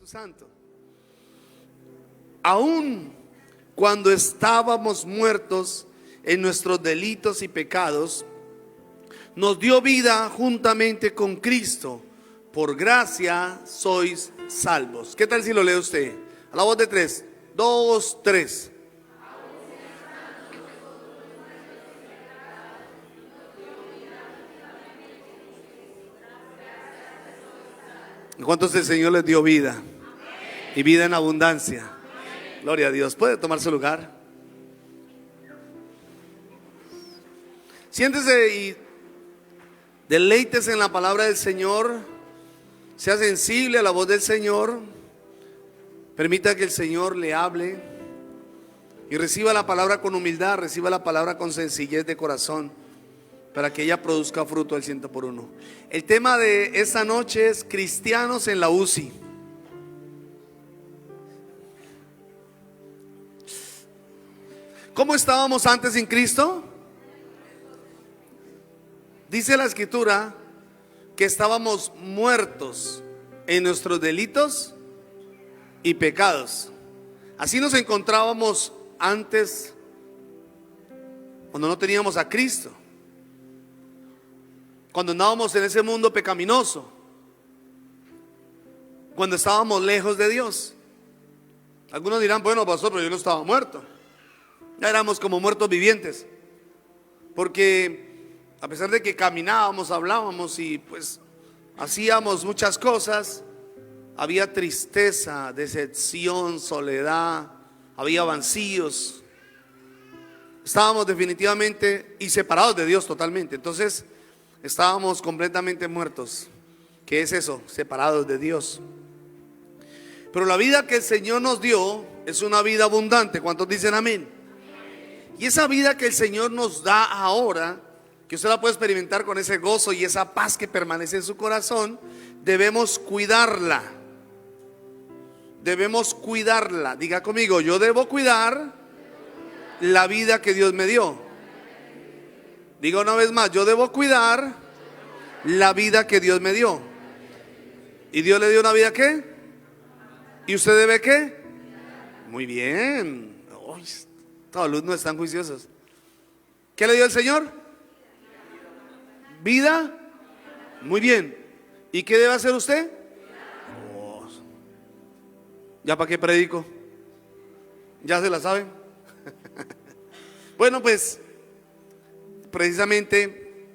Santo. Aún cuando estábamos muertos en nuestros delitos y pecados, nos dio vida juntamente con Cristo. Por gracia sois salvos. ¿Qué tal si lo lee usted? A la voz de tres. 2, 3. ¿Cuántos el Señor les dio vida? Y vida en abundancia. Gloria a Dios. ¿Puede tomar su lugar? Siéntese y deleites en la palabra del Señor. Sea sensible a la voz del Señor. Permita que el Señor le hable. Y reciba la palabra con humildad. Reciba la palabra con sencillez de corazón, para que ella produzca fruto al 100%. El tema de esta noche es cristianos en la UCI. ¿Cómo estábamos antes sin Cristo? Dice la Escritura que estábamos muertos en nuestros delitos y pecados. Así nos encontrábamos antes, cuando no teníamos a Cristo, cuando andábamos en ese mundo pecaminoso, cuando estábamos lejos de Dios. Algunos dirán, bueno, pastor, pero yo no estaba muerto. Ya éramos como muertos vivientes, porque a pesar de que caminábamos, hablábamos y pues hacíamos muchas cosas, había tristeza, decepción, soledad, había vacíos. Estábamos definitivamente y separados de Dios totalmente. Entonces estábamos completamente muertos. ¿Qué es eso? Separados de Dios. Pero la vida que el Señor nos dio es una vida abundante. ¿Cuántos dicen amén? Y esa vida que el Señor nos da ahora, que usted la puede experimentar con ese gozo y esa paz que permanece en su corazón, debemos cuidarla. Debemos cuidarla. Diga conmigo, yo debo cuidar la vida que Dios me dio. Diga una vez más, yo debo cuidar la vida que Dios me dio. ¿Y Dios le dio una vida qué? ¿Y usted debe qué? Muy bien. Uy, todos los alumnos están juiciosos. ¿Qué le dio el Señor? Vida. Muy bien. ¿Y qué debe hacer usted? Oh, ¿ya para qué predico? ¿Ya se la saben? Bueno, pues precisamente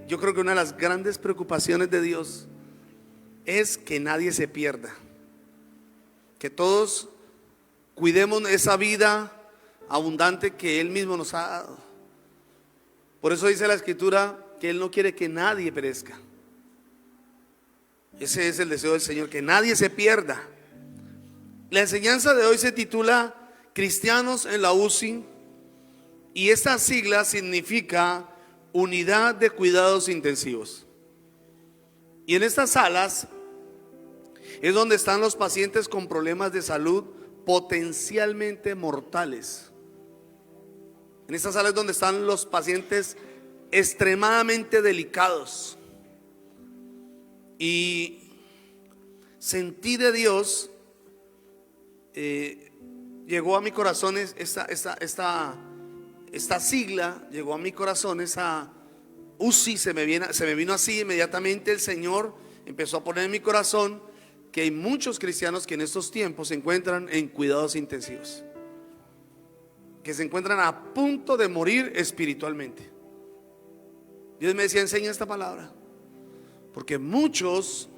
yo creo que una de las grandes preocupaciones de Dios es que nadie se pierda, que todos cuidemos esa vida abundante que Él mismo nos ha dado. Por eso dice la Escritura que Él no quiere que nadie perezca. Ese es el deseo del Señor, que nadie se pierda. La enseñanza de hoy se titula Cristianos en la UCI, y esta sigla significa Unidad de Cuidados Intensivos. Y en estas salas es donde están los pacientes con problemas de salud potencialmente mortales. En estas salas es donde están los pacientes extremadamente delicados. Y sentí de Dios, llegó a mi corazón esta sigla, llegó a mi corazón esa UCI, se me vino así inmediatamente. El Señor empezó a poner en mi corazón que hay muchos cristianos que en estos tiempos se encuentran en cuidados intensivos, que se encuentran a punto de morir espiritualmente. Dios me decía, enseña esta palabra, porque muchos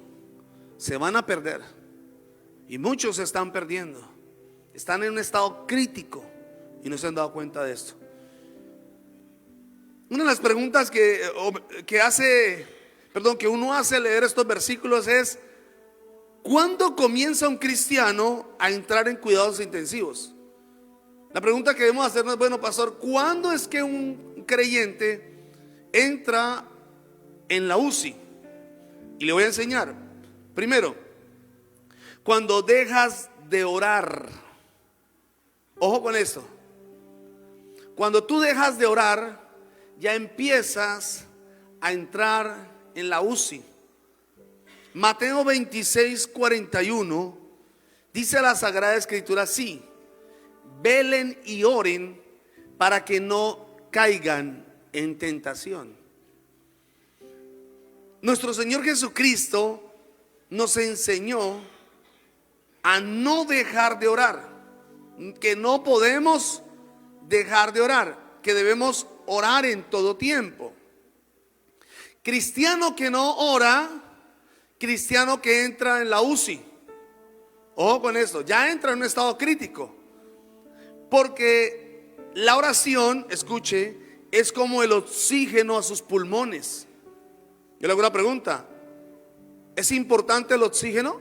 se van a perder y muchos se están perdiendo, están en un estado crítico y no se han dado cuenta de esto. Una de las preguntas que uno hace al leer estos versículos es: ¿cuándo comienza un cristiano a entrar en cuidados intensivos? La pregunta que debemos hacernos es: bueno, pastor, ¿cuándo es que un creyente entra en la UCI? Y le voy a enseñar. Primero, cuando dejas de orar. Ojo con esto. Cuando tú dejas de orar, ya empiezas a entrar en la UCI. Mateo 26:41 dice la Sagrada Escritura así: velen y oren para que no caigan en tentación. Nuestro Señor Jesucristo nos enseñó a no dejar de orar, que no podemos dejar de orar, que debemos orar en todo tiempo. Cristiano que no ora, cristiano que entra en la UCI, ojo con esto, ya entra en un estado crítico, porque la oración, escuche, es como el oxígeno a sus pulmones. Yo le hago una pregunta: ¿es importante el oxígeno?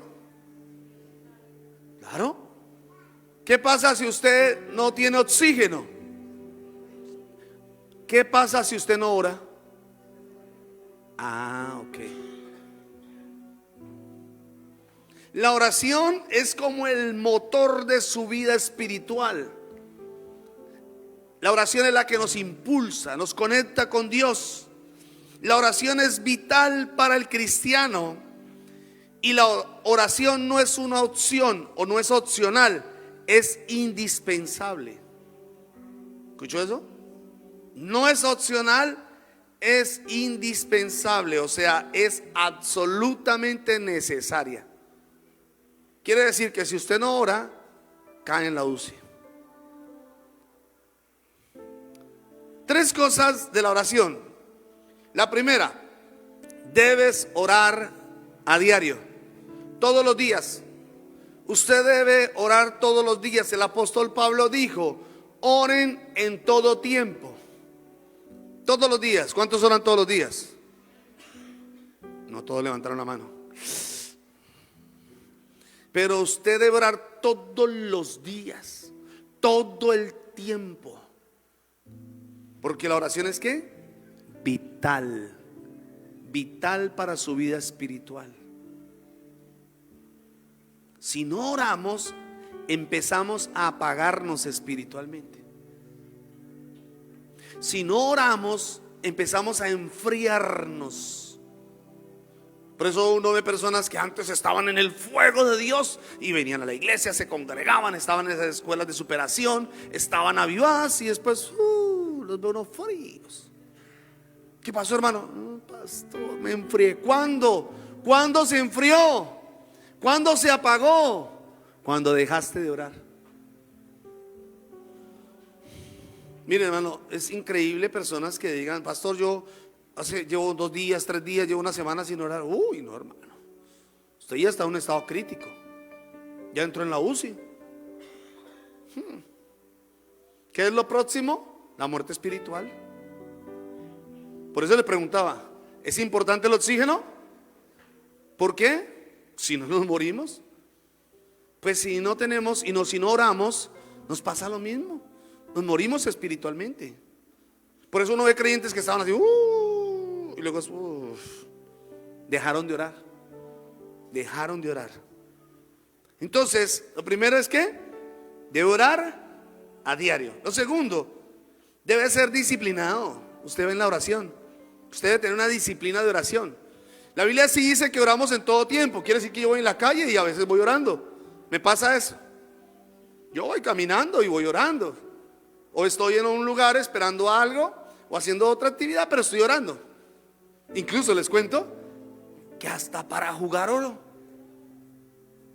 Claro. ¿Qué pasa si usted no tiene oxígeno? ¿Qué pasa si usted no ora? Ok. La oración es como el motor de su vida espiritual. La oración es la que nos impulsa, nos conecta con Dios. La oración es vital para el cristiano. Y la oración no es una opción o no es opcional, es indispensable. ¿Escuchó eso? No es opcional, es indispensable, o sea, es absolutamente necesaria. Quiere decir que si usted no ora, cae en la UCI. 3 cosas de la oración. La primera: debes orar a diario, todos los días. Usted debe orar todos los días. El apóstol Pablo dijo: oren en todo tiempo. Todos los días. ¿Cuántos oran todos los días? No todos levantaron la mano. Pero usted debe orar todos los días, todo el tiempo. Porque la oración es ¿qué? Vital. Vital para su vida espiritual. Si no oramos, empezamos a apagarnos espiritualmente. Si no oramos, empezamos a enfriarnos. Por eso uno ve personas que antes estaban en el fuego de Dios y venían a la iglesia, se congregaban, estaban en esas escuelas de superación, estaban avivadas, y después los veo unos fríos. ¿Qué pasó, hermano? Pastor, me enfrié. ¿Cuándo? ¿Cuándo se enfrió? ¿Cuándo se apagó? Cuando dejaste de orar. Miren, hermano, es increíble personas que digan: pastor, llevo 2 días, 3 días, llevo una semana sin orar. Uy, no, hermano, usted ya está en un estado crítico, ya entró en la UCI. ¿Qué es lo próximo? La muerte espiritual. Por eso le preguntaba: ¿es importante el oxígeno? ¿Por qué? Si no nos morimos. Pues si no tenemos si no oramos, nos pasa lo mismo. Nos morimos espiritualmente. Por eso uno ve creyentes que estaban así, y luego dejaron de orar. Dejaron de orar. Entonces, lo primero es que debe orar a diario. Lo segundo, debe ser disciplinado. Usted ve en la oración, usted debe tener una disciplina de oración. La Biblia sí dice que oramos en todo tiempo. Quiere decir que yo voy en la calle y a veces voy orando. Me pasa eso. Yo voy caminando y voy orando. O estoy en un lugar esperando algo o haciendo otra actividad, pero estoy orando. Incluso les cuento que hasta para jugar oro.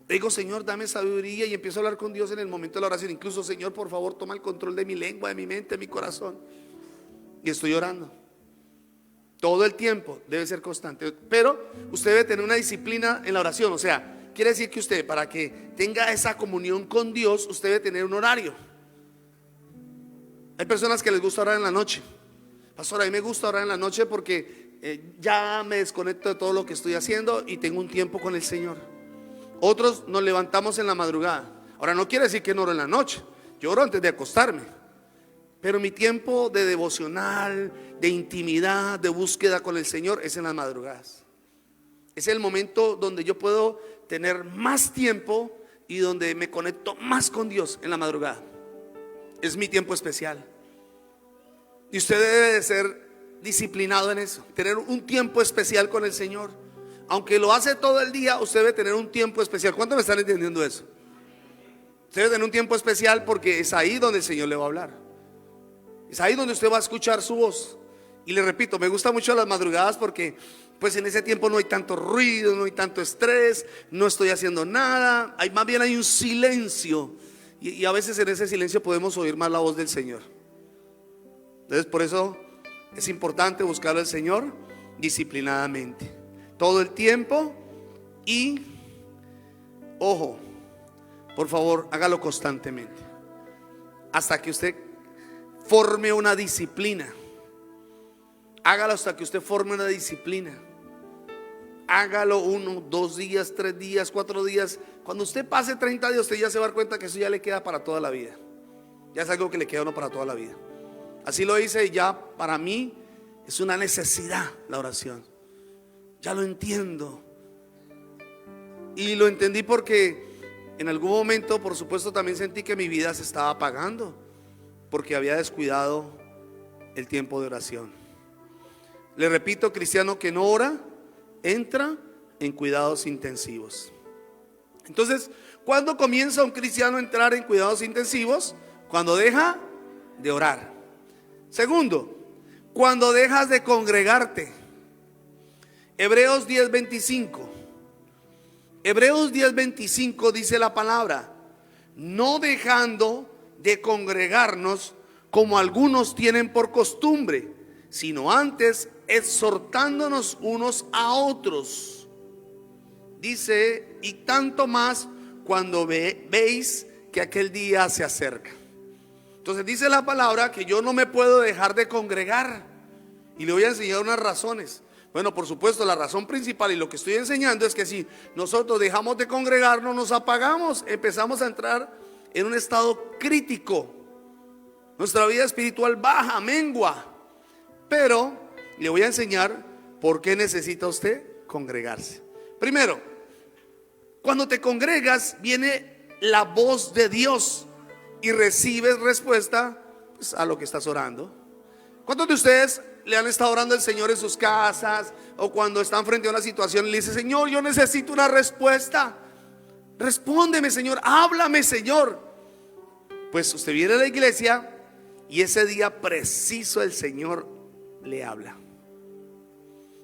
Digo: Señor, dame sabiduría, y empiezo a hablar con Dios en el momento de la oración. Incluso: Señor, por favor, toma el control de mi lengua, de mi mente, de mi corazón. Y estoy orando. Todo el tiempo debe ser constante. Pero usted debe tener una disciplina en la oración. O sea, quiere decir que usted, para que tenga esa comunión con Dios, usted debe tener un horario. Hay personas que les gusta orar en la noche. Pastor, a mí me gusta orar en la noche porque ya me desconecto de todo lo que estoy haciendo y tengo un tiempo con el Señor. Otros nos levantamos en la madrugada. Ahora, no quiere decir que no oro en la noche. Yo oro antes de acostarme. Pero mi tiempo de devocional, de intimidad, de búsqueda con el Señor es en las madrugadas. Es el momento donde yo puedo tener más tiempo y donde me conecto más con Dios, en la madrugada. Es mi tiempo especial. Y usted debe de ser disciplinado en eso, tener un tiempo especial con el Señor. aunque lo hace todo el día, usted debe tener un tiempo especial. ¿Cuántos me están entendiendo eso? Usted debe tener un tiempo especial porque es ahí donde el Señor le va a hablar. Es ahí donde usted va a escuchar su voz. Y le repito, me gusta mucho las madrugadas porque pues en ese tiempo no hay tanto ruido, no hay tanto estrés, no estoy haciendo nada, más bien hay un silencio. Y a veces en ese silencio podemos oír más la voz del Señor. Entonces por eso es importante buscar al Señor disciplinadamente, todo el tiempo. Y ojo, por favor, hágalo constantemente hasta que usted forme una disciplina. Hágalo hasta que usted forme una disciplina. Hágalo 1, 2 días, 3 días, 4 días. Cuando usted pase 30 días, usted ya se va a dar cuenta que eso ya le queda para toda la vida. Ya es algo que le queda a uno para toda la vida. Así lo hice y ya para mí es una necesidad la oración. Ya lo entiendo. Y lo entendí porque en algún momento, por supuesto, también sentí que mi vida se estaba apagando porque había descuidado el tiempo de oración. Le repito, cristiano que no ora entra en cuidados intensivos. Entonces, ¿cuándo comienza un cristiano a entrar en cuidados intensivos? Cuando deja de orar. Segundo, cuando dejas de congregarte. Hebreos 10:25. Hebreos 10:25 dice la palabra: no dejando de congregarnos como algunos tienen por costumbre, sino antes exhortándonos unos a otros. Dice, y tanto más cuando veis que aquel día se acerca. Entonces dice la palabra que yo no me puedo dejar de congregar. Y le voy a enseñar unas razones. Bueno, por supuesto, la razón principal y lo que estoy enseñando es que si nosotros dejamos de congregarnos, nos apagamos, empezamos a entrar en un estado crítico. Nuestra vida espiritual baja, mengua. Pero le voy a enseñar por qué necesita usted congregarse. Primero, cuando te congregas viene la voz de Dios y recibes respuesta pues, a lo que estás orando. ¿Cuántos de ustedes le han estado orando al Señor en sus casas o cuando están frente a una situación y le dice: Señor, yo necesito una respuesta, respóndeme, Señor, háblame, Señor? Pues usted viene a la iglesia y ese día preciso el Señor le habla,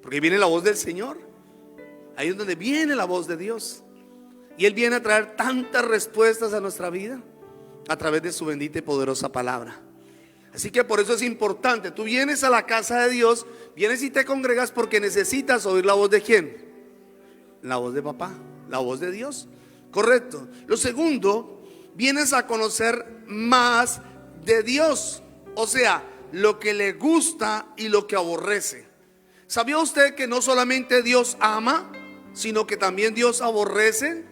porque viene la voz del Señor. Ahí es donde viene la voz de Dios, y Él viene a traer tantas respuestas a nuestra vida a través de su bendita y poderosa palabra. Así que por eso es importante, tú vienes a la casa de Dios, vienes y te congregas porque necesitas oír la voz de ¿quién? La voz de papá, la voz de Dios. Correcto. Lo segundo, vienes a conocer más de Dios, o sea, lo que le gusta y lo que aborrece. ¿Sabía usted que no solamente Dios ama, sino que también Dios aborrece?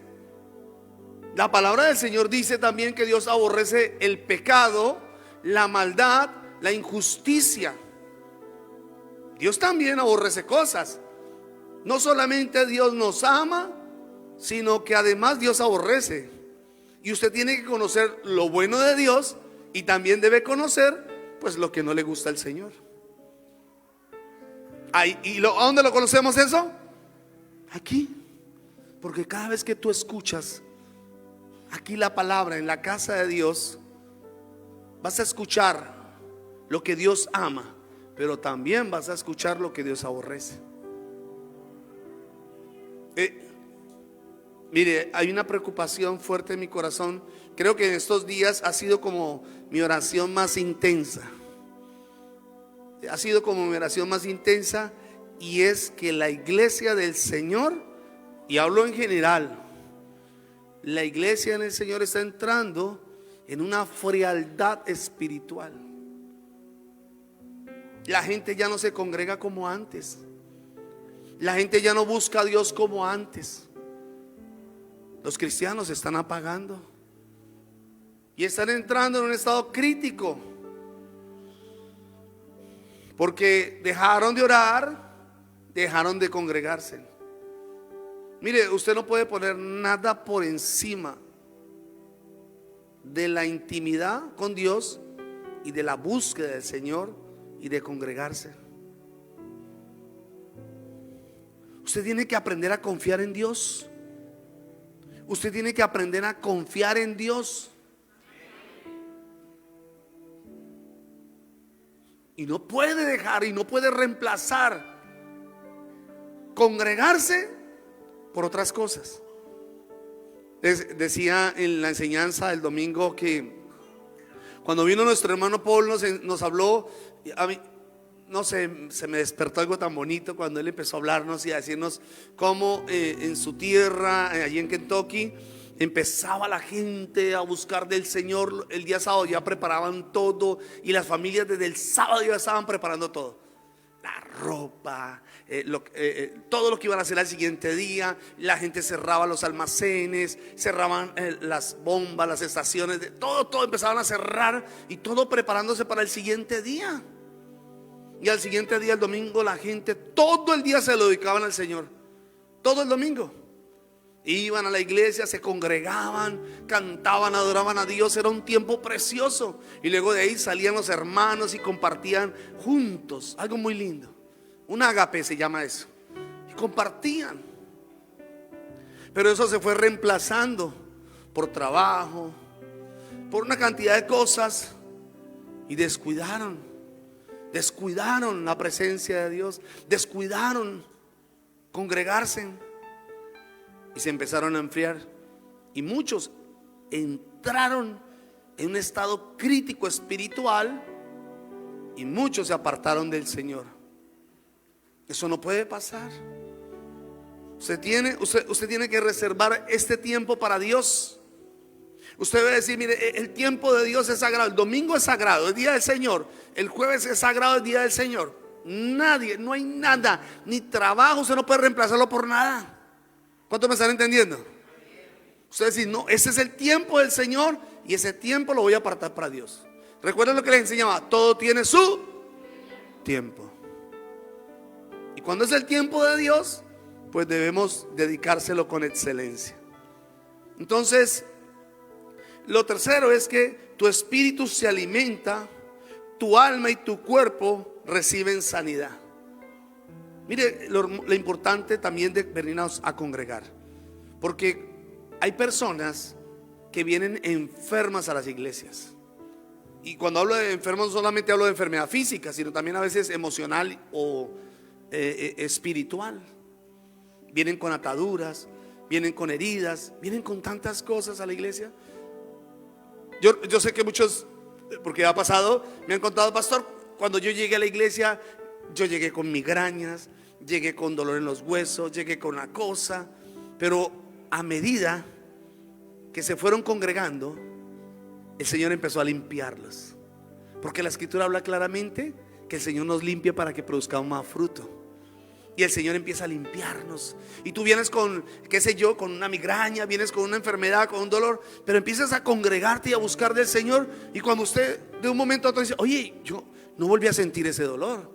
La palabra del Señor dice también que Dios aborrece el pecado, la maldad, la injusticia. Dios también aborrece cosas. No solamente Dios nos ama, sino que además Dios aborrece. Y usted tiene que conocer lo bueno de Dios y también debe conocer pues lo que no le gusta al Señor. ¿A dónde lo conocemos eso? Aquí. Porque cada vez que tú escuchas aquí la palabra en la casa de Dios, vas a escuchar lo que Dios ama, pero también vas a escuchar lo que Dios aborrece. Mire, hay una preocupación fuerte en mi corazón. Creo que en estos días ha sido como mi oración más intensa. Ha sido como mi oración más intensa, y es que la iglesia del Señor, y hablo en general, la iglesia en el Señor está entrando en una frialdad espiritual. La gente ya no se congrega como antes. La gente ya no busca a Dios como antes. Los cristianos se están apagando y están entrando en un estado crítico porque dejaron de orar, dejaron de congregarse. Mire, usted no puede poner nada por encima de la intimidad con Dios y de la búsqueda del Señor y de congregarse. Usted tiene que aprender a confiar en Dios. Usted tiene que aprender a confiar en Dios. Y no puede dejar y no puede reemplazar congregarse por otras cosas. Decía en la enseñanza del domingo que cuando vino nuestro hermano Paul nos habló, a mí, no sé, se me despertó algo tan bonito cuando él empezó a hablarnos y a decirnos cómo en su tierra, allí en Kentucky, empezaba la gente a buscar del Señor. El día sábado ya preparaban todo y las familias desde el sábado ya estaban preparando todo. La ropa, todo lo que iban a hacer al siguiente día. La gente cerraba los almacenes, cerraban las bombas, las estaciones, todo empezaban a cerrar y todo preparándose para el siguiente día. Y al siguiente día, el domingo, la gente todo el día se lo dedicaban al Señor. Todo el domingo iban a la iglesia, se congregaban, cantaban, adoraban a Dios. Era un tiempo precioso. Y luego de ahí salían los hermanos y compartían juntos, algo muy lindo. Un ágape se llama eso. Y compartían. Pero eso se fue reemplazando por trabajo, por una cantidad de cosas. Y descuidaron la presencia de Dios, descuidaron congregarse y se empezaron a enfriar. Y muchos entraron en un estado crítico espiritual y muchos se apartaron del Señor. Eso no puede pasar. Usted tiene que reservar este tiempo para Dios. Usted debe decir: mire, el tiempo de Dios es sagrado. El domingo es sagrado, el día del Señor. El jueves es sagrado, el día del Señor. Nadie, no hay nada, ni trabajo, usted no puede reemplazarlo por nada. ¿Cuántos me están entendiendo? Usted dice: no, ese es el tiempo del Señor y ese tiempo lo voy a apartar para Dios. Recuerden lo que les enseñaba: todo tiene su tiempo. Y cuando es el tiempo de Dios, pues debemos dedicárselo con excelencia. Entonces, lo tercero es que tu espíritu se alimenta, tu alma y tu cuerpo reciben sanidad. Mire lo importante también de venirnos a congregar, porque hay personas que vienen enfermas a las iglesias. Y cuando hablo de enfermos, no solamente hablo de enfermedad física, sino también a veces emocional o espiritual. Vienen con ataduras, vienen con heridas, vienen con tantas cosas a la iglesia. Yo sé que muchos, porque ha pasado, me han contado: pastor, cuando yo llegué a la iglesia, yo llegué con migrañas, llegué con dolor en los huesos, llegué con una cosa. Pero a medida que se fueron congregando, el Señor empezó a limpiarlos, porque la escritura habla claramente que el Señor nos limpia para que produzcamos más fruto. Y el Señor empieza a limpiarnos. Y tú vienes con, qué sé yo, con una migraña, vienes con una enfermedad, con un dolor, pero empiezas a congregarte y a buscar del Señor. Y cuando usted de un momento a otro dice: oye, yo no volví a sentir ese dolor,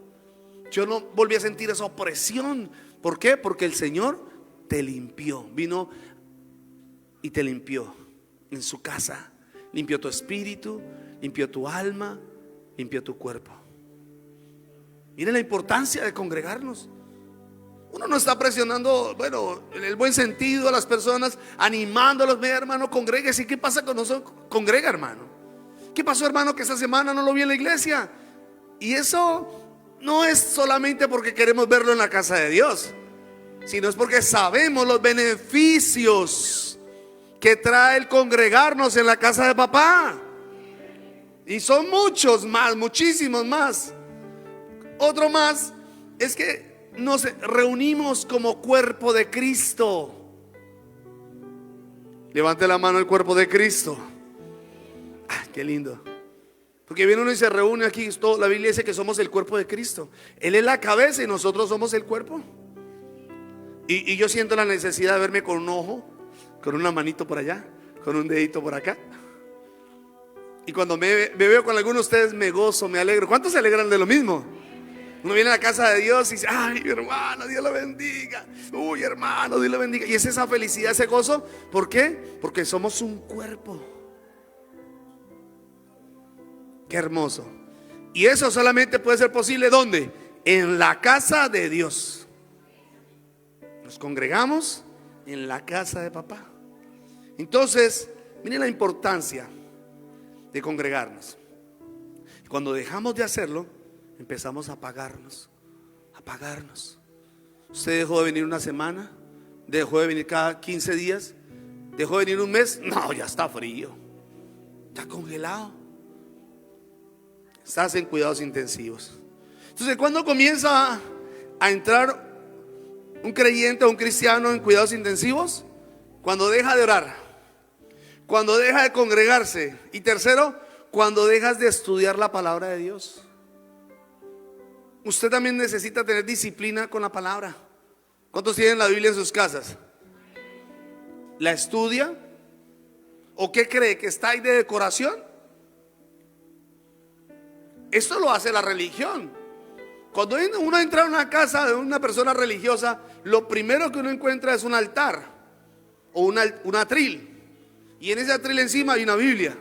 yo no volví a sentir esa opresión. ¿Por qué? Porque el Señor te limpió, vino y te limpió en su casa. Limpió tu espíritu, limpió tu alma, limpió tu cuerpo. Mire la importancia de congregarnos. Uno no está presionando, bueno, en el buen sentido, a las personas, animándolos: mira, hermano, congréguese. ¿Y qué pasa con nosotros? Congrega, hermano. ¿Qué pasó, hermano, que esta semana no lo vi en la iglesia? Y eso no es solamente porque queremos verlo en la casa de Dios, sino es porque sabemos los beneficios que trae el congregarnos en la casa de papá. Y son muchos más, muchísimos más. Otro más es que nos reunimos como cuerpo de Cristo. Levante la mano el cuerpo de Cristo. Qué lindo. Porque viene uno y se reúne aquí. La Biblia dice que somos el cuerpo de Cristo. Él es la cabeza y nosotros somos el cuerpo. Y yo siento la necesidad de verme con un ojo, con una manito por allá, con un dedito por acá. Y cuando me veo con algunos de ustedes, me gozo, me alegro. ¿Cuántos se alegran de lo mismo? Uno viene a la casa de Dios y dice: ay, hermano, Dios lo bendiga. Uy, hermano, Dios lo bendiga. Y es esa felicidad, ese gozo. ¿Por qué? Porque somos un cuerpo. Qué hermoso. Y eso solamente puede ser posible, ¿dónde? En la casa de Dios. Nos congregamos en la casa de papá. Entonces, miren la importancia de congregarnos. Cuando dejamos de hacerlo, empezamos a apagarnos. Usted dejó de venir una semana, dejó de venir cada 15 días, dejó de venir un mes. No, ya está frío, está congelado. Estás en cuidados intensivos. Entonces, ¿cuándo comienza a entrar un creyente o un cristiano en cuidados intensivos? Cuando deja de orar, cuando deja de congregarse, y tercero, cuando dejas de estudiar la palabra de Dios. Usted también necesita tener disciplina con la palabra. ¿Cuántos tienen la Biblia en sus casas? ¿La estudia? ¿O qué cree? ¿Que está ahí de decoración? Esto lo hace la religión. Cuando uno entra a una casa de una persona religiosa, lo primero que uno encuentra es un altar o un atril. Y en ese atril encima hay una Biblia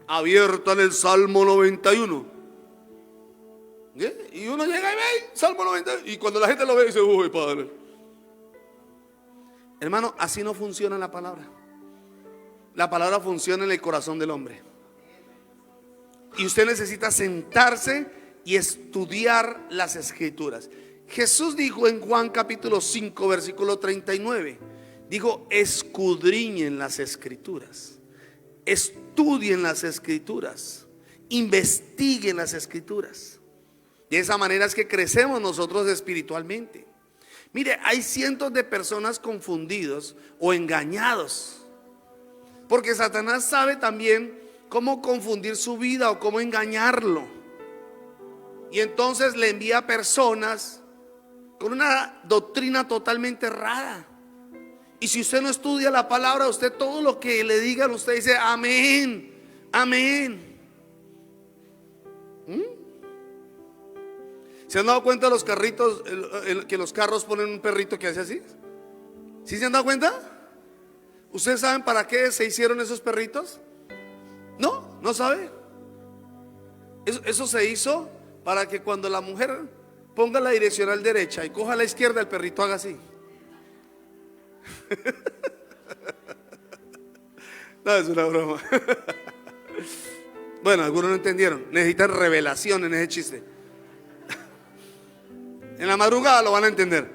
abierta en el Salmo 91. ¿Sí? Y uno llega y ve Salmo 91. Y cuando la gente lo ve dice: uy, padre. Hermano, así no funciona la palabra. La palabra funciona en el corazón del hombre. Y usted necesita sentarse y estudiar las escrituras. Jesús dijo en Juan capítulo 5 versículo 39, dijo: escudriñen las escrituras, estudien las escrituras, investiguen las escrituras. De esa manera es que crecemos nosotros espiritualmente. Mire, hay cientos de personas confundidos o engañados, porque Satanás sabe también cómo confundir su vida o cómo engañarlo. Y entonces le envía personas con una doctrina totalmente errada. Y si usted no estudia la palabra, usted todo lo que le digan, usted dice amén, amén. ¿Se han dado cuenta de los carritos, que los carros ponen un perrito que hace así? ¿Sí se han dado cuenta? ¿Ustedes saben para qué se hicieron esos perritos? No, no sabe. Eso se hizo para que cuando la mujer ponga la direccional derecha y coja a la izquierda, el perrito haga así. No, es una broma. Bueno, algunos no entendieron. Necesitan revelación en ese chiste. En la madrugada lo van a entender.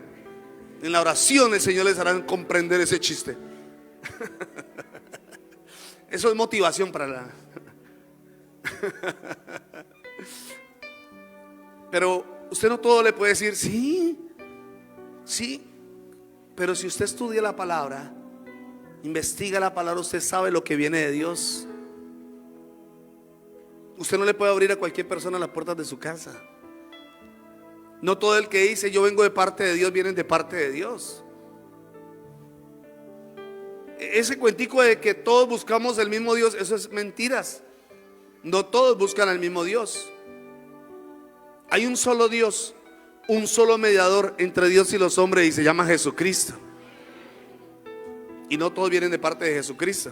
En la oración el Señor les hará comprender ese chiste. Eso es motivación para la... Pero usted no todo le puede decir sí, sí. Pero si usted estudia la palabra, investiga la palabra, usted sabe lo que viene de Dios. Usted no le puede abrir a cualquier persona las puertas de su casa. No todo el que dice yo vengo de parte de Dios viene de parte de Dios. Ese cuentico de que todos buscamos el mismo Dios, eso es mentiras. No todos buscan al mismo Dios. Hay un solo Dios, un solo mediador entre Dios y los hombres, y se llama Jesucristo. Y no todos vienen de parte de Jesucristo.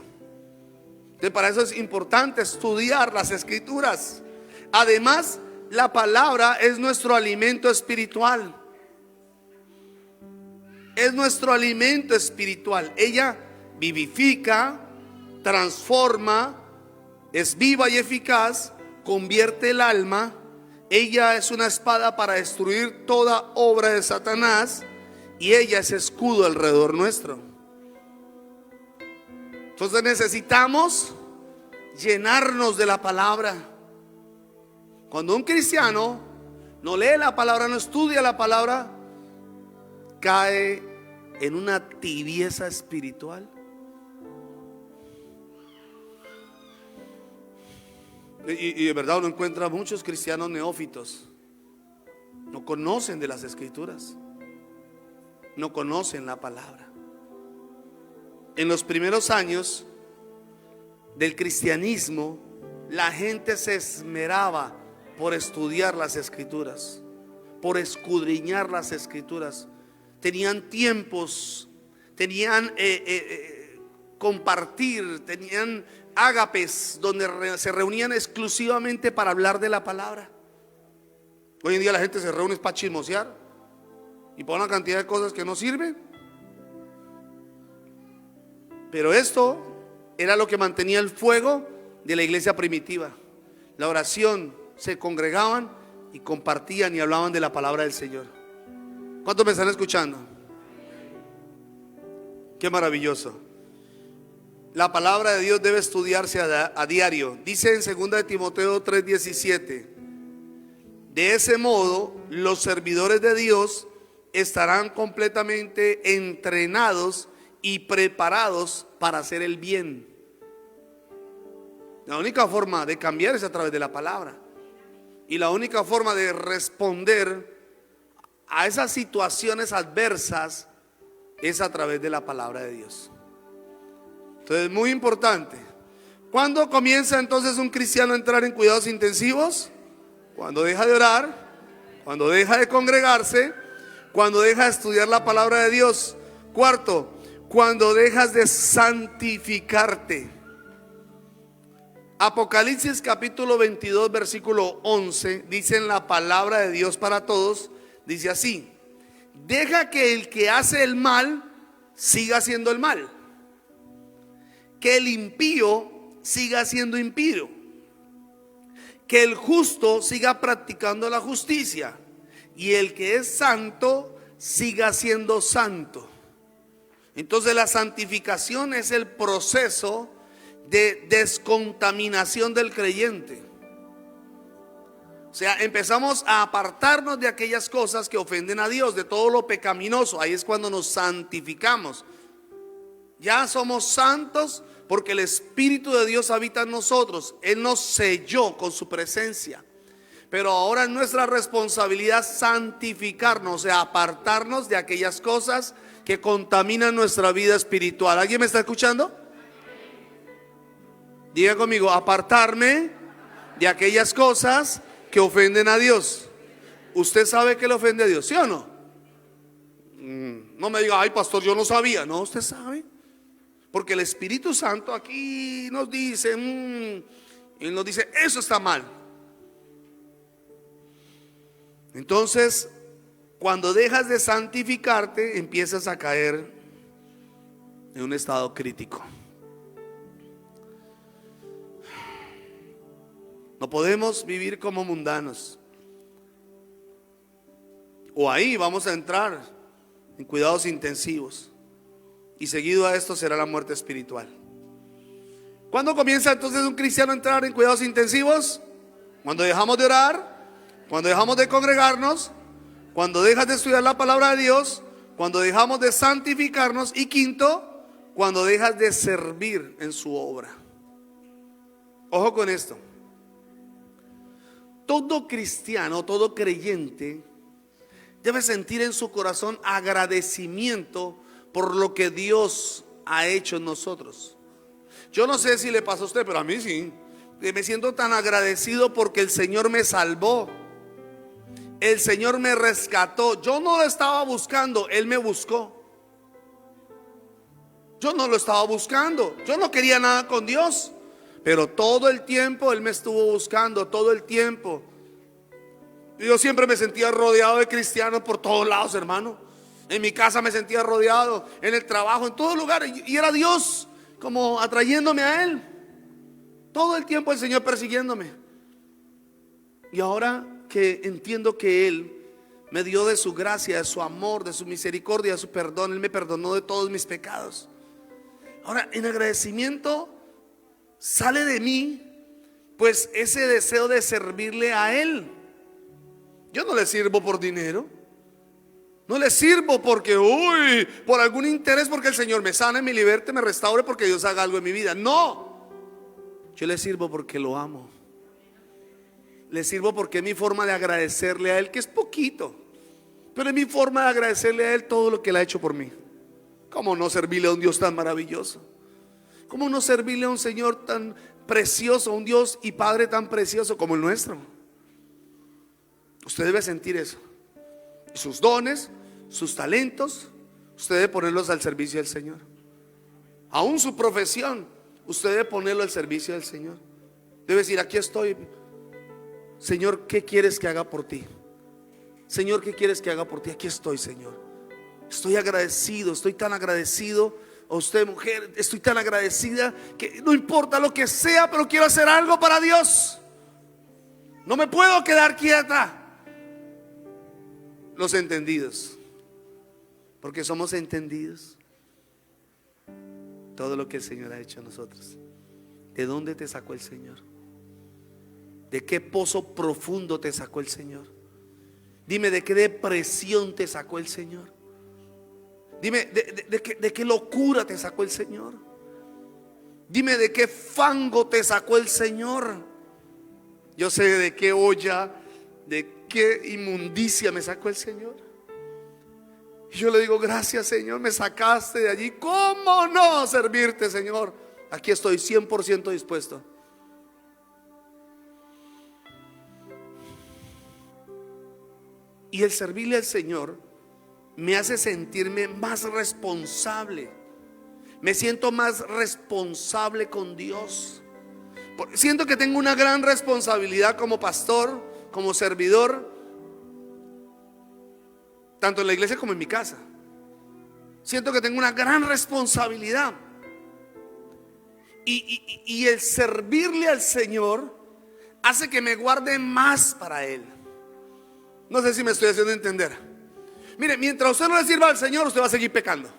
Entonces, para eso es importante estudiar las escrituras. Además, la palabra es nuestro alimento espiritual. Es nuestro alimento espiritual. Ella vivifica, transforma, es viva y eficaz, convierte el alma. Ella es una espada para destruir toda obra de Satanás, y ella es escudo alrededor nuestro. Entonces necesitamos llenarnos de la palabra. Cuando un cristiano no lee la palabra, no estudia la palabra, cae en una tibieza espiritual. Y de verdad uno encuentra muchos cristianos neófitos. No conocen de las escrituras, no conocen la palabra. En los primeros años del cristianismo, la gente se esmeraba por estudiar las escrituras, por escudriñar las escrituras. Tenían tiempos, tenían compartir, tenían ágapes donde se reunían exclusivamente para hablar de la palabra. Hoy en día la gente se reúne para chismosear y para una cantidad de cosas que no sirven. Pero esto era lo que mantenía el fuego de la iglesia primitiva. La oración, se congregaban y compartían y hablaban de la palabra del Señor. ¿Cuántos me están escuchando? Qué maravilloso. La palabra de Dios debe estudiarse a diario. Dice en 2 de Timoteo 3:17: de ese modo los servidores de Dios estarán completamente entrenados y preparados para hacer el bien. La única forma de cambiar es a través de la palabra. Y la única forma de responder a esas situaciones adversas es a través de la palabra de Dios. Entonces, muy importante. ¿Cuándo comienza entonces un cristiano a entrar en cuidados intensivos? Cuando deja de orar, cuando deja de congregarse, cuando deja de estudiar la palabra de Dios. Cuarto, cuando dejas de santificarte. Apocalipsis capítulo 22 versículo 11 dice en la palabra de Dios para todos, dice así: deja que el que hace el mal siga haciendo el mal, que el impío siga siendo impío, que el justo siga practicando la justicia, y el que es santo siga siendo santo. Entonces la santificación es el proceso de descontaminación del creyente. O sea, empezamos a apartarnos de aquellas cosas que ofenden a Dios, de todo lo pecaminoso. Ahí es cuando nos santificamos. Ya somos santos porque el Espíritu de Dios habita en nosotros. Él nos selló con su presencia. Pero ahora es nuestra responsabilidad santificarnos, o sea, apartarnos de aquellas cosas que contaminan nuestra vida espiritual. ¿Alguien me está escuchando? Diga conmigo: apartarme de aquellas cosas que ofenden a Dios. ¿Usted sabe que le ofende a Dios, sí o no? No me diga: ay, pastor, yo no sabía. No, usted sabe. Porque el Espíritu Santo aquí nos dice, Él nos dice, eso está mal. Entonces, cuando dejas de santificarte, empiezas a caer en un estado crítico. No podemos vivir como mundanos. O ahí vamos a entrar en cuidados intensivos. Y seguido a esto será la muerte espiritual. ¿Cuándo comienza entonces un cristiano a entrar en cuidados intensivos? Cuando dejamos de orar, cuando dejamos de congregarnos, cuando dejas de estudiar la palabra de Dios, cuando dejamos de santificarnos, y quinto, cuando dejas de servir en su obra. Ojo con esto. Todo cristiano, todo creyente debe sentir en su corazón agradecimiento por lo que Dios ha hecho en nosotros. Yo no sé si le pasa a usted, pero a mí sí. Me siento tan agradecido porque el Señor me salvó. El Señor me rescató. Yo no lo estaba buscando, Él me buscó. Yo no lo estaba buscando. Yo no quería nada con Dios, pero todo el tiempo Él me estuvo buscando, todo el tiempo. Yo siempre me sentía rodeado de cristianos por todos lados, hermano. En mi casa me sentía rodeado, en el trabajo, en todo lugar. Y era Dios como atrayéndome a Él. Todo el tiempo el Señor persiguiéndome. Y ahora que entiendo que Él me dio de su gracia, de su amor, de su misericordia, de su perdón, Él me perdonó de todos mis pecados. Ahora, en agradecimiento sale de mí pues ese deseo de servirle a Él. Yo no le sirvo por dinero. No le sirvo porque, por algún interés, porque el Señor me sane, me liberte, me restaure, porque Dios haga algo en mi vida. No, yo le sirvo porque lo amo. Le sirvo porque es mi forma de agradecerle a Él, que es poquito, pero es mi forma de agradecerle a Él todo lo que Él ha hecho por mí. ¿Cómo no servirle a un Dios tan maravilloso? ¿Cómo no servirle a un Señor tan precioso, un Dios y Padre tan precioso como el nuestro? Usted debe sentir eso. Sus dones, sus talentos, usted debe ponerlos al servicio del Señor. Aún su profesión, usted debe ponerlo al servicio del Señor. Debe decir: aquí estoy, Señor, ¿qué quieres que haga por ti? Señor, ¿qué quieres que haga por ti? Aquí estoy, Señor. Estoy agradecido, estoy tan agradecido. O usted, mujer, estoy tan agradecida que no importa lo que sea, pero quiero hacer algo para Dios. No me puedo quedar quieta. Los entendidos, porque somos entendidos. Todo lo que el Señor ha hecho a nosotros. ¿De dónde te sacó el Señor? ¿De qué pozo profundo te sacó el Señor? Dime, ¿de qué depresión te sacó el Señor? Dime, ¿de qué locura te sacó el Señor? Dime, ¿de qué fango te sacó el Señor? Yo sé de qué olla, de qué inmundicia me sacó el Señor. Y yo le digo, gracias, Señor, me sacaste de allí. ¿Cómo no servirte, Señor? Aquí estoy 100% dispuesto. Y el servirle al Señor me hace sentirme más responsable. Me siento más responsable con Dios. Siento que tengo una gran responsabilidad como pastor, como servidor, tanto en la iglesia como en mi casa. Siento que tengo una gran responsabilidad. Y el servirle al Señor hace que me guarde más para Él. No sé si me estoy haciendo entender. Mire, mientras usted no le sirva al Señor, usted va a seguir pecando.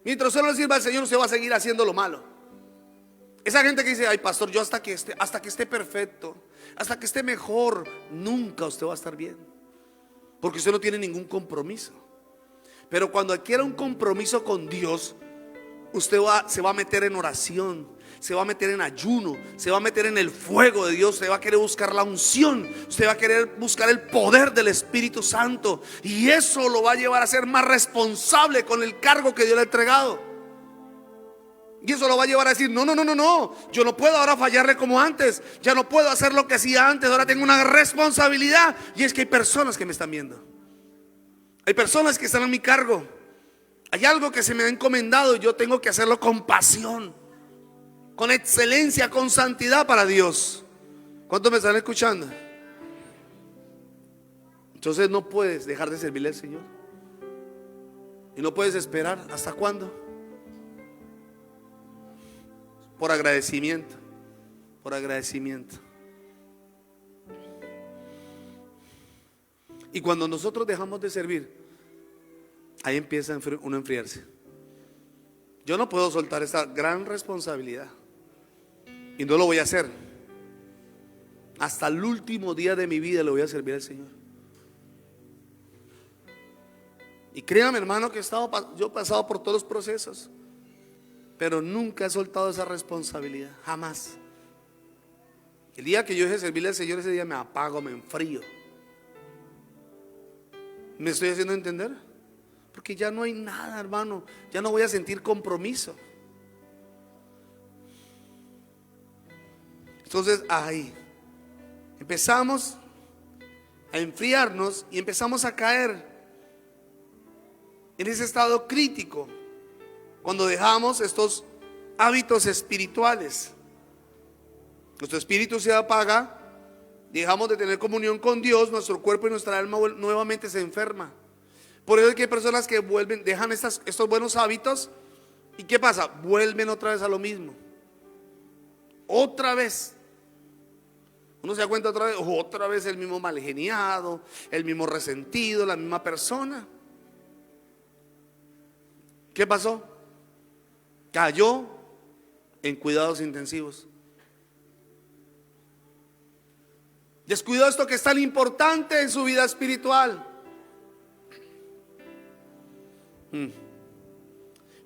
Mientras usted no le sirva al Señor, usted va a seguir haciendo lo malo. Esa gente que dice, ay, pastor, yo hasta que esté perfecto, hasta que esté mejor, nunca usted va a estar bien, porque usted no tiene ningún compromiso. Pero cuando adquiera un compromiso con Dios, usted se va a meter en oración, se va a meter en ayuno, se va a meter en el fuego de Dios. Usted va a querer buscar la unción, usted va a querer buscar el poder del Espíritu Santo, y eso lo va a llevar a ser más responsable con el cargo que Dios le ha entregado. Y eso lo va a llevar a decir, no, yo no puedo ahora fallarle como antes, ya no puedo hacer lo que hacía antes, ahora tengo una responsabilidad. Y es que hay personas que me están viendo, hay personas que están a mi cargo, hay algo que se me ha encomendado y yo tengo que hacerlo con pasión, con excelencia, con santidad para Dios. ¿Cuántos me están escuchando? Entonces no puedes dejar de servirle al Señor, y no puedes esperar. ¿Hasta cuándo? Por agradecimiento, por agradecimiento. Y cuando nosotros dejamos de servir, ahí empieza uno a enfriarse. Yo no puedo soltar esta gran responsabilidad, y no lo voy a hacer. Hasta el último día de mi vida le voy a servir al Señor. Y créame, hermano, que yo he pasado por todos los procesos, pero nunca he soltado esa responsabilidad, jamás. El día que yo deje de servirle al Señor, ese día me apago, me enfrío. ¿Me estoy haciendo entender? Porque ya no hay nada, hermano, ya no voy a sentir compromiso. Entonces ahí empezamos a enfriarnos y empezamos a caer en ese estado crítico. Cuando dejamos estos hábitos espirituales, nuestro espíritu se apaga, dejamos de tener comunión con Dios, nuestro cuerpo y nuestra alma nuevamente se enferma. Por eso es que hay personas que dejan estos buenos hábitos, ¿y qué pasa? Vuelven otra vez a lo mismo. Otra vez. Uno se da cuenta otra vez el mismo mal geniado, el mismo resentido, la misma persona. ¿Qué pasó? Cayó en cuidados intensivos. Descuidó esto que es tan importante en su vida espiritual.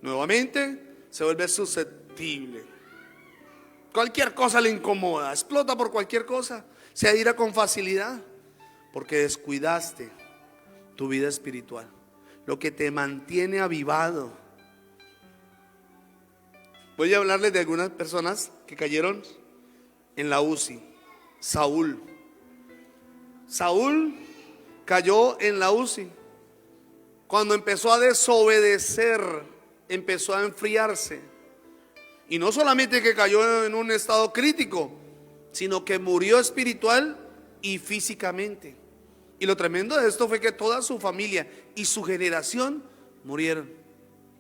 Nuevamente se vuelve susceptible. Cualquier cosa le incomoda, explota por cualquier cosa, se aira con facilidad, porque descuidaste tu vida espiritual, lo que te mantiene avivado. Voy a hablarles de algunas personas que cayeron en la UCI. Saúl cayó en la UCI cuando empezó a desobedecer, empezó a enfriarse. Y no solamente que cayó en un estado crítico, sino que murió espiritual y físicamente. Y lo tremendo de esto fue que toda su familia y su generación murieron.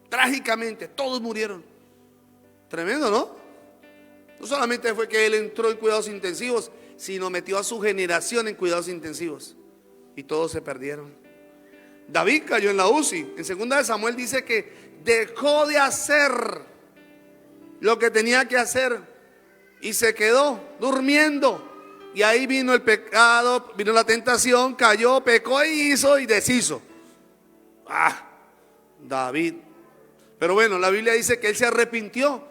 Trágicamente, todos murieron. Tremendo, ¿no? No solamente fue que él entró en cuidados intensivos, sino metió a su generación en cuidados intensivos. Y todos se perdieron. David cayó en la UCI. En 2 de Samuel dice que dejó de hacer lo que tenía que hacer y se quedó durmiendo. Y ahí vino el pecado, vino la tentación, cayó, pecó y hizo y deshizo. David. Pero bueno, la Biblia dice que él se arrepintió.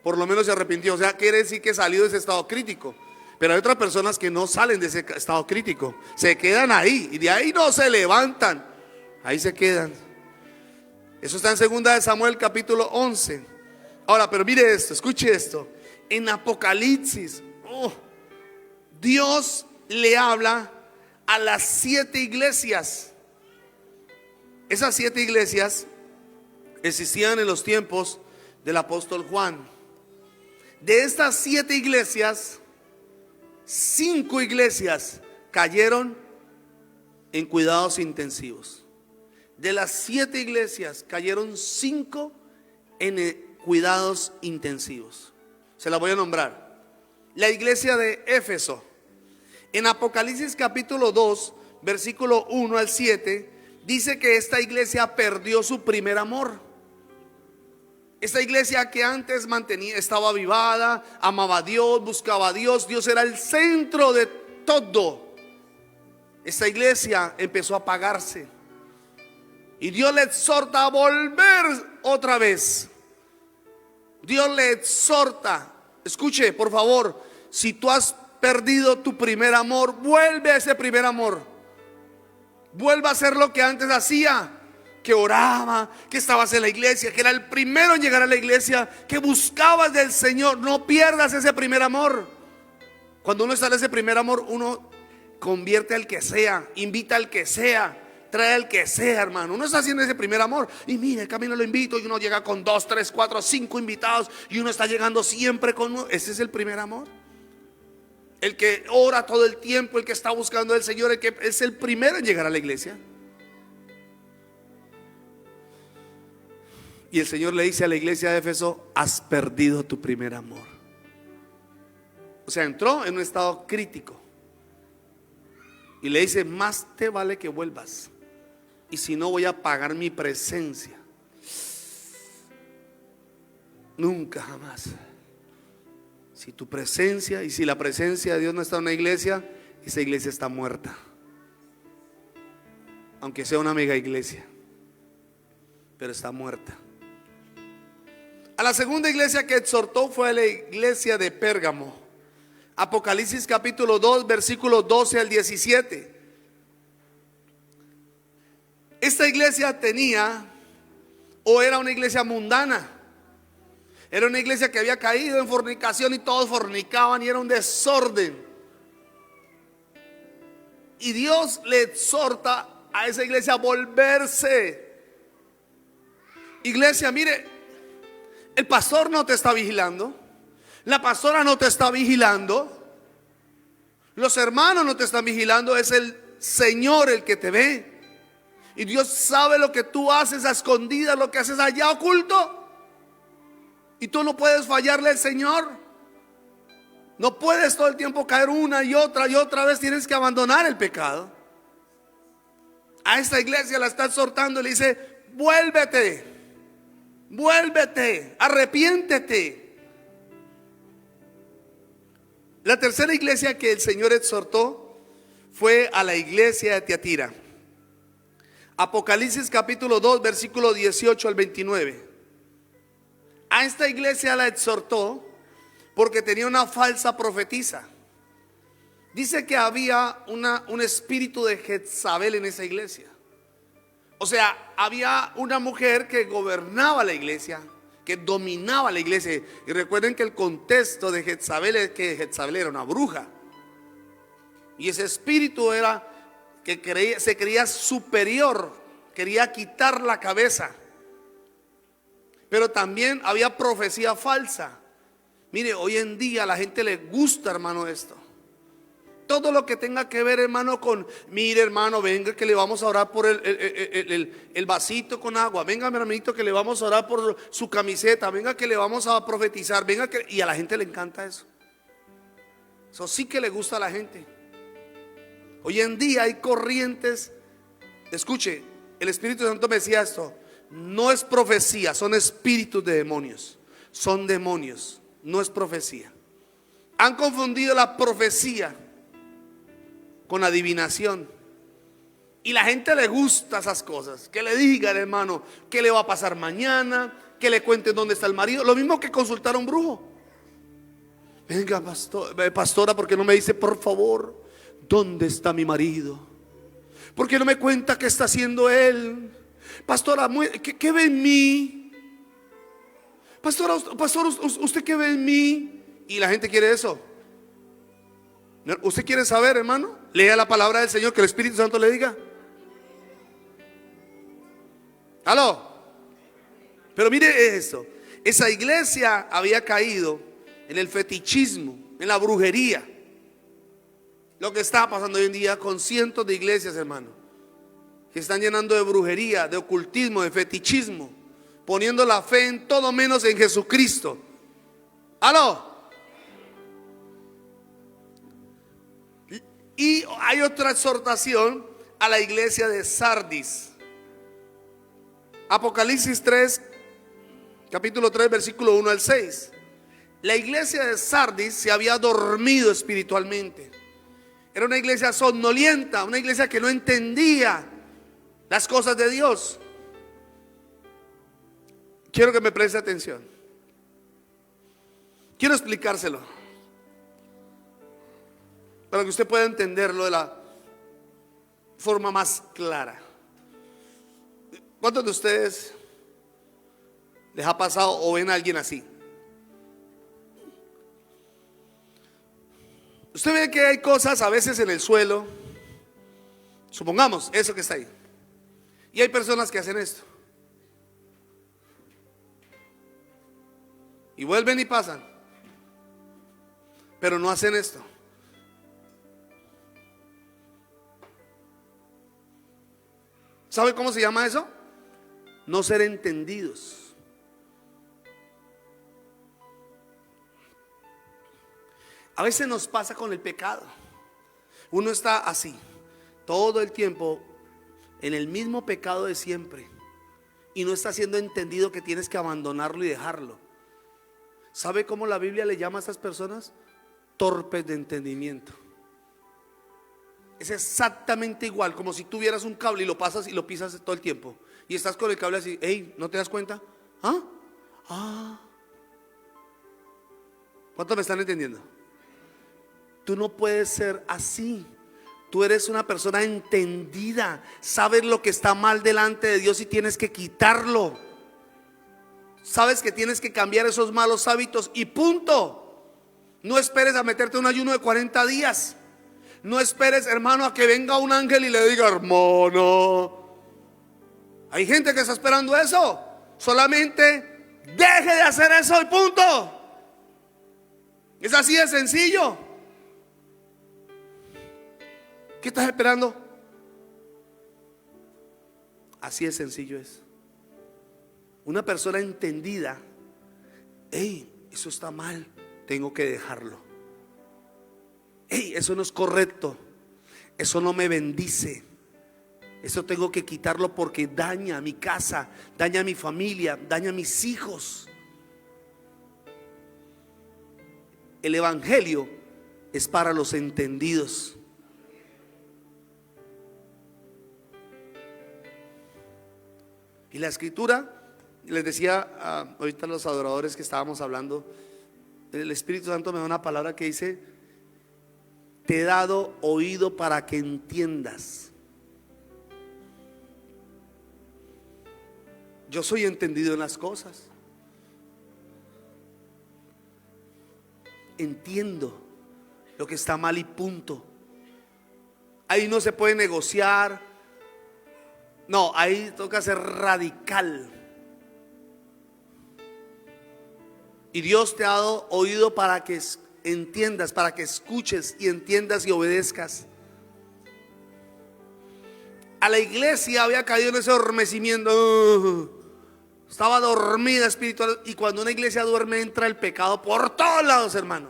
Por lo menos se arrepintió. O sea, quiere decir que salió de ese estado crítico. Pero hay otras personas que no salen de ese estado crítico. Se quedan ahí y de ahí no se levantan. Ahí se quedan. Eso está en 2 de Samuel capítulo 11. Ahora, pero mire esto, escuche esto. En Apocalipsis, Dios le habla a las 7 iglesias. Esas 7 iglesias existían en los tiempos del apóstol Juan. De estas 7 iglesias, 5 iglesias cayeron en cuidados intensivos. De las 7 iglesias cayeron 5 en cuidados intensivos. Se la voy a nombrar. La iglesia de Éfeso. En Apocalipsis capítulo 2, versículo 1 al 7, dice que esta iglesia perdió su primer amor. Esta iglesia que antes estaba avivada, amaba a Dios, buscaba a Dios, Dios era el centro de todo. Esta iglesia empezó a apagarse. Y Dios le exhorta a volver otra vez. Dios le exhorta. Escuche, por favor, si tú has perdido tu primer amor, vuelve a ese primer amor. Vuelva a hacer lo que antes hacía. Que oraba, que estabas en la iglesia, que era el primero en llegar a la iglesia, que buscabas del Señor. No pierdas ese primer amor. Cuando uno está en ese primer amor, uno convierte al que sea, invita al que sea, trae al que sea, hermano. Uno está haciendo ese primer amor y mire, el camino lo invito y uno llega con 2, 3, 4, 5 invitados y uno está llegando siempre con uno. Ese es el primer amor. El que ora todo el tiempo, el que está buscando al Señor, el que es el primero en llegar a la iglesia. Y el Señor le dice a la iglesia de Éfeso: has perdido tu primer amor. O sea, entró en un estado crítico. Y le dice: más te vale que vuelvas. Y si no, voy a apagar mi presencia. Nunca, jamás. Si tu presencia y si la presencia de Dios no está en una iglesia, esa iglesia está muerta. Aunque sea una mega iglesia, pero está muerta. A la segunda iglesia que exhortó fue a la iglesia de Pérgamo. Apocalipsis capítulo 2, versículos 12 al 17. Esta iglesia tenía, o era una iglesia mundana. Era una iglesia que había caído en fornicación y todos fornicaban y era un desorden. Y Dios le exhorta a esa iglesia a volverse. Iglesia, mire, el pastor no te está vigilando, la pastora no te está vigilando, los hermanos no te están vigilando, es el Señor el que te ve. Y Dios sabe lo que tú haces a escondidas, lo que haces allá oculto. Y tú no puedes fallarle al Señor. No puedes todo el tiempo caer una y otra vez. Tienes que abandonar el pecado. A esta iglesia la está exhortando y le dice: vuélvete, vuélvete, arrepiéntete. La tercera iglesia que el Señor exhortó fue a la iglesia de Tiatira. Apocalipsis capítulo 2, versículo 18 al 29. A esta iglesia la exhortó porque tenía una falsa profetisa. Dice que había un espíritu de Jezabel en esa iglesia. O sea, había una mujer que gobernaba la iglesia, que dominaba la iglesia. Y recuerden que el contexto de Jezabel es que Jezabel era una bruja. Y ese espíritu era que se creía superior, quería quitar la cabeza. Pero también había profecía falsa. Mire, hoy en día a la gente le gusta, hermano, esto. Todo lo que tenga que ver, hermano, con, mire, hermano, venga que le vamos a orar por el vasito con agua. Venga, mi hermanito, que le vamos a orar por su camiseta. Venga que le vamos a profetizar. Venga que... Y a la gente le encanta eso. Eso sí que le gusta a la gente. Hoy en día hay corrientes. Escuche, el Espíritu Santo me decía esto. No es profecía, son espíritus de demonios. Son demonios, no es profecía. Han confundido la profecía con adivinación. Y la gente le gusta esas cosas. Que le digan, hermano, qué le va a pasar mañana, que le cuenten dónde está el marido. Lo mismo que consultar a un brujo. Venga, pastora, ¿por qué no me dice, por favor, dónde está mi marido? ¿Por qué no me cuenta qué está haciendo él? Pastora, ¿qué ve en mí? Pastora, ¿usted qué ve en mí? Y la gente quiere eso. ¿Usted quiere saber, hermano? Lea la palabra del Señor, que el Espíritu Santo le diga. ¿Aló? Pero mire esto. Esa iglesia había caído en el fetichismo, en la brujería. Lo que está pasando hoy en día con cientos de iglesias, hermano, que están llenando de brujería, de ocultismo, de fetichismo, poniendo la fe en todo menos en Jesucristo. ¿Aló? Y hay otra exhortación a la iglesia de Sardis. Apocalipsis 3, capítulo 3, versículo 1 al 6. La iglesia de Sardis se había dormido espiritualmente. Era una iglesia somnolienta, una iglesia que no entendía las cosas de Dios. Quiero que me preste atención. Quiero explicárselo para que usted pueda entenderlo de la forma más clara. ¿Cuántos de ustedes les ha pasado o ven a alguien así? Usted ve que hay cosas a veces en el suelo, supongamos eso que está ahí, y hay personas que hacen esto y vuelven y pasan, pero no hacen esto. ¿Sabe cómo se llama eso? No ser entendidos. A veces nos pasa con el pecado. Uno está así todo el tiempo en el mismo pecado de siempre y no está siendo entendido que tienes que abandonarlo y dejarlo. ¿Sabe cómo la Biblia le llama a estas personas? Torpes de entendimiento. Es exactamente igual como si tuvieras un cable y lo pasas y lo pisas todo el tiempo y estás con el cable así. Hey, ¿no te das cuenta? ¿Cuántos me están entendiendo? Tú no puedes ser así. Tú eres una persona entendida. Sabes lo que está mal delante de Dios y tienes que quitarlo. Sabes que tienes que cambiar esos malos hábitos y punto. No esperes a meterte en un ayuno de 40 días. No esperes, hermano, a que venga un ángel y le diga, hermano. Hay gente que está esperando eso. Solamente deje de hacer eso y punto. Es así de sencillo. ¿Qué estás esperando? Así de sencillo es. Una persona entendida, hey, eso está mal, tengo que dejarlo. Hey, eso no es correcto, eso no me bendice, eso tengo que quitarlo porque daña a mi casa, daña a mi familia, daña a mis hijos. El evangelio es para los entendidos. Y la escritura, les decía ahorita a los adoradores que estábamos hablando, el Espíritu Santo me da una palabra que dice: te he dado oído para que entiendas. Yo soy entendido en las cosas. Entiendo lo que está mal y punto. Ahí no se puede negociar. No, ahí toca ser radical. Y Dios te ha dado oído para que entiendas, para que escuches y entiendas y obedezcas. A la iglesia había caído en ese adormecimiento. Estaba dormida espiritual. Y cuando una iglesia duerme, entra el pecado por todos lados, hermano.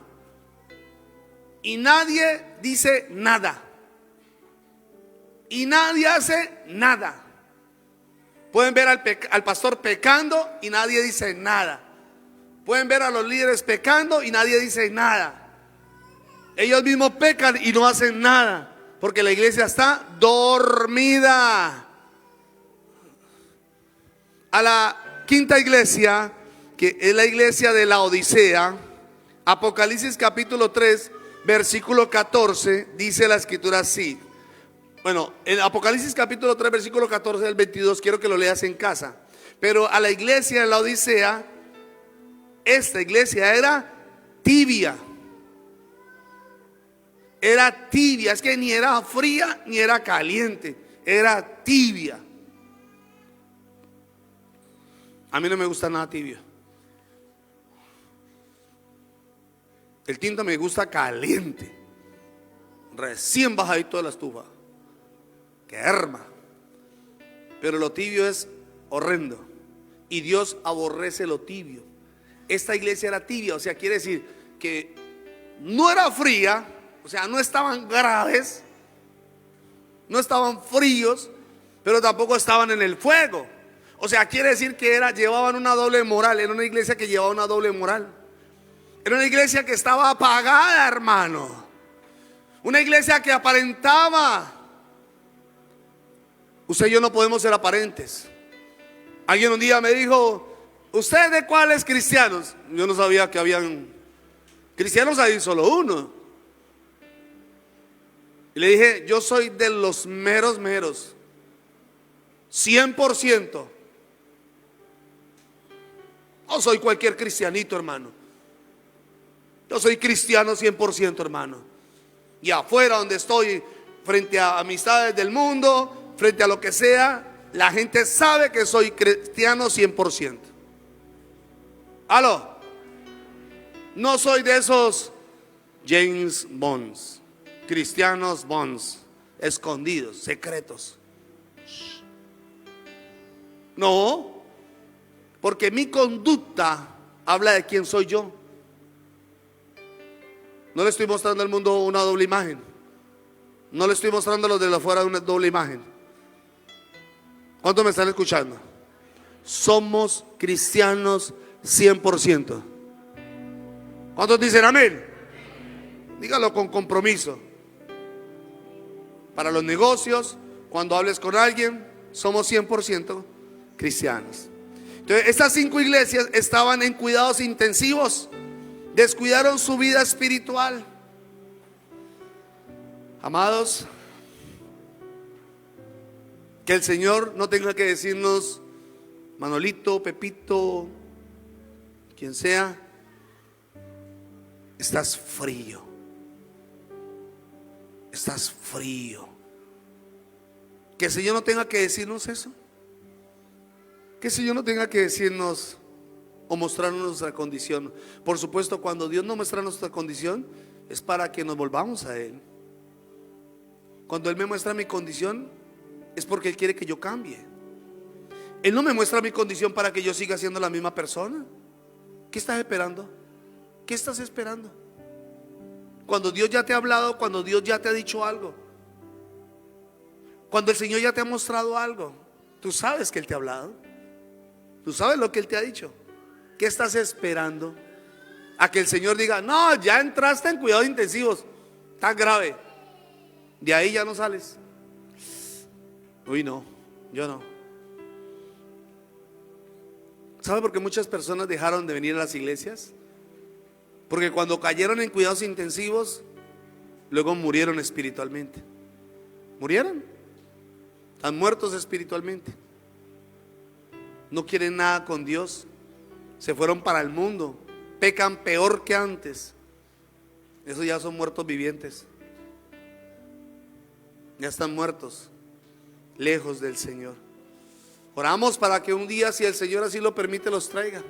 Y nadie dice nada. Y nadie hace nada. Pueden ver al pastor pecando y nadie dice nada. Pueden ver a los líderes pecando y nadie dice nada. Ellos mismos pecan y no hacen nada, porque la iglesia está dormida. A la quinta iglesia, que es la iglesia de la Odisea, Apocalipsis capítulo 3, versículo 14, dice la escritura así. Bueno, en Apocalipsis capítulo 3, versículo 14 del 22, quiero que lo leas en casa. Pero a la iglesia de la Odisea, esta iglesia era tibia. Era tibia, es que ni era fría ni era caliente, era tibia. A mí no me gusta nada tibio. El tinto me gusta caliente, recién bajadito de la estufa, que herma. Pero lo tibio es horrendo, y Dios aborrece lo tibio. Esta iglesia era tibia, o sea, quiere decir que no era fría, o sea, no estaban graves, no estaban fríos, pero tampoco estaban en el fuego. O sea, quiere decir que llevaban una doble moral. Era una iglesia que llevaba una doble moral. Era una iglesia que estaba apagada, hermano. Una iglesia que aparentaba. Usted y yo no podemos ser aparentes. Alguien un día me dijo: ¿usted de cuáles cristianos? Yo no sabía que habían cristianos, ahí solo uno. Y le dije: yo soy de los meros meros, 100%. No soy cualquier cristianito, hermano. Yo soy cristiano 100%, hermano. Y afuera donde estoy, frente a amistades del mundo, frente a lo que sea, la gente sabe que soy cristiano 100%. Aló. No soy de esos James Bonds, cristianos Bonds, escondidos, secretos. No, porque mi conducta habla de quién soy yo. No le estoy mostrando al mundo una doble imagen. No le estoy mostrando a los de afuera una doble imagen. ¿Cuántos me están escuchando? Somos cristianos 100%. ¿Cuántos dicen amén? Dígalo con compromiso. Para los negocios, cuando hables con alguien, somos 100% cristianos. Entonces, estas 5 iglesias estaban en cuidados intensivos. Descuidaron su vida espiritual. Amados, que el Señor no tenga que decirnos: Manolito, Pepito, quien sea, estás frío. Estás frío. Que el Señor no tenga que decirnos eso. Que el Señor no tenga que decirnos o mostrarnos nuestra condición. Por supuesto, cuando Dios nos muestra nuestra condición, es para que nos volvamos a Él. Cuando Él me muestra mi condición, es porque Él quiere que yo cambie. Él no me muestra mi condición para que yo siga siendo la misma persona. ¿Qué estás esperando? ¿Qué estás esperando? Cuando Dios ya te ha hablado, cuando Dios ya te ha dicho algo, cuando el Señor ya te ha mostrado algo, tú sabes que Él te ha hablado, tú sabes lo que Él te ha dicho. ¿Qué estás esperando? A que el Señor diga: no, ya entraste en cuidados intensivos, tan grave, de ahí ya no sales. Uy, no, yo no. ¿Sabe por qué muchas personas dejaron de venir a las iglesias? Porque cuando cayeron en cuidados intensivos, luego murieron espiritualmente. Murieron. Están muertos espiritualmente. No quieren nada con Dios. Se fueron para el mundo. Pecan peor que antes. Esos ya son muertos vivientes. Ya están muertos, lejos del Señor. Oramos para que un día, si el Señor así lo permite, los traiga.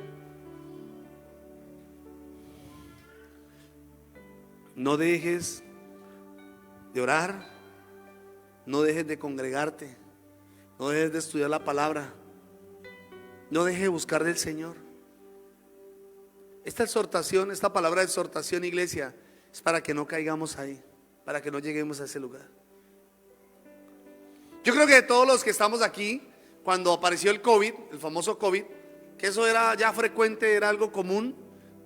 no dejes de orar, no dejes de congregarte, no dejes de estudiar la palabra, no dejes de buscar del Señor. Esta exhortación, esta palabra de exhortación, iglesia, es para que no caigamos ahí, para que no lleguemos a ese lugar. Yo creo que todos los que estamos aquí, cuando apareció el COVID, el famoso COVID, que eso era ya frecuente, era algo común,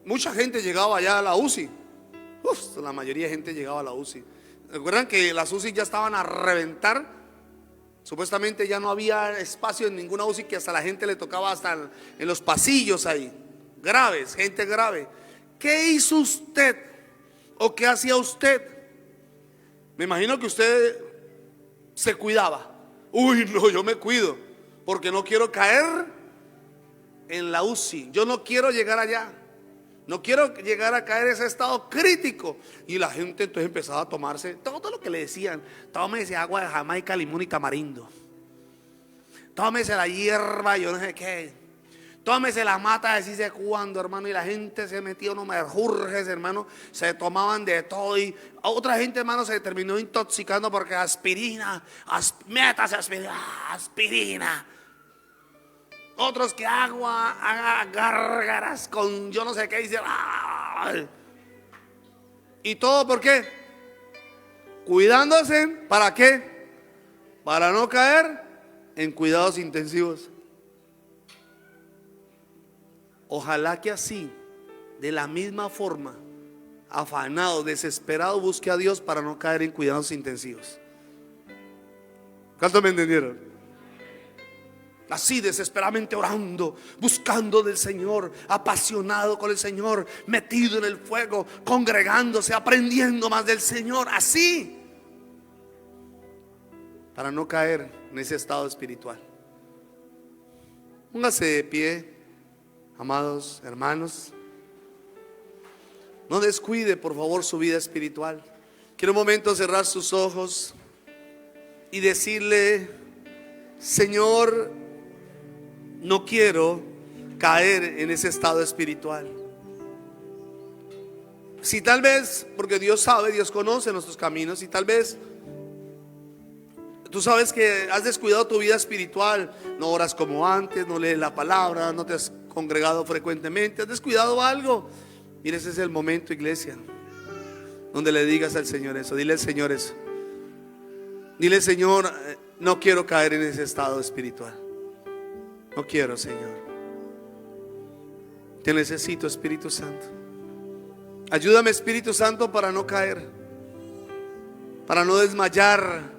mucha gente llegaba ya a la UCI. La mayoría de gente llegaba a la UCI. ¿Recuerdan que las UCI ya estaban a reventar? Supuestamente ya no había espacio en ninguna UCI, que hasta la gente le tocaba hasta en los pasillos ahí. Graves, gente grave. ¿Qué hizo usted? ¿O qué hacía usted? Me imagino que usted se cuidaba. Uy, no, yo me cuido porque no quiero caer en la UCI. Yo no quiero llegar allá. No quiero llegar a caer en ese estado crítico. Y la gente entonces empezaba a tomarse todo lo que le decían. Tómese agua de Jamaica, limón y tamarindo. Tómese la hierba, yo no sé qué. Tómese la mata de si sé cuándo, hermano. Y la gente se metió unos merjurjes, hermano. Se tomaban de todo. Y otra gente, hermano, se terminó intoxicando porque aspirina. Métase aspirina, aspirina. Otros que agua, gárgaras con yo no sé qué. Dicen, ¡ay! ¿Y todo por qué? Cuidándose, ¿para qué? Para no caer en cuidados intensivos. Ojalá que así, de la misma forma, afanado, desesperado, busque a Dios para no caer en cuidados intensivos. ¿Cuántos me entendieron? Así desesperadamente orando, buscando del Señor, apasionado con el Señor, metido en el fuego, congregándose, aprendiendo más del Señor, así, para no caer en ese estado espiritual. Póngase de pie, amados hermanos. No descuide, por favor, su vida espiritual. Quiero un momento cerrar sus ojos y decirle: Señor, no quiero caer en ese estado espiritual. Si tal vez, porque Dios sabe, Dios conoce nuestros caminos, y tal vez tú sabes que has descuidado tu vida espiritual, no oras como antes, no lees la palabra, no te has congregado frecuentemente, has descuidado algo. Mira, ese es el momento, iglesia, donde le digas al Señor eso. Dile al Señor eso. Dile: Señor, no quiero caer en ese estado espiritual. No quiero, Señor. Te necesito, Espíritu Santo. Ayúdame, Espíritu Santo, para no caer, para no desmayar,